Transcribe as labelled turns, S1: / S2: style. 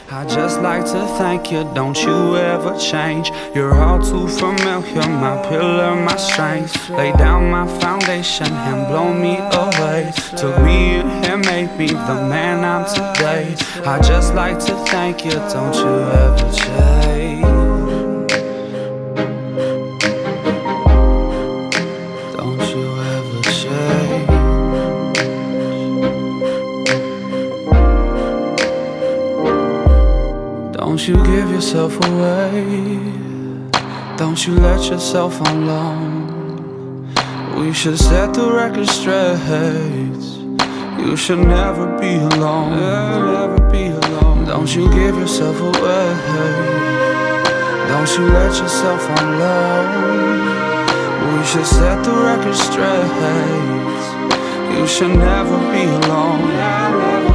S1: I just like to thank you, don't you ever change. You're all too familiar, my pillar, my strength. Lay down my foundation and blow me away. Took me in and made me the man I'm today. I just like to thank you, don't you ever change. Don't you ever change. Don't you give yourself away. Don't you let yourself alone. We should set the record straight. You should never be alone. Never be alone. Don't you give yourself away. Don't you let yourself alone. We should set the record straight. You should never be alone.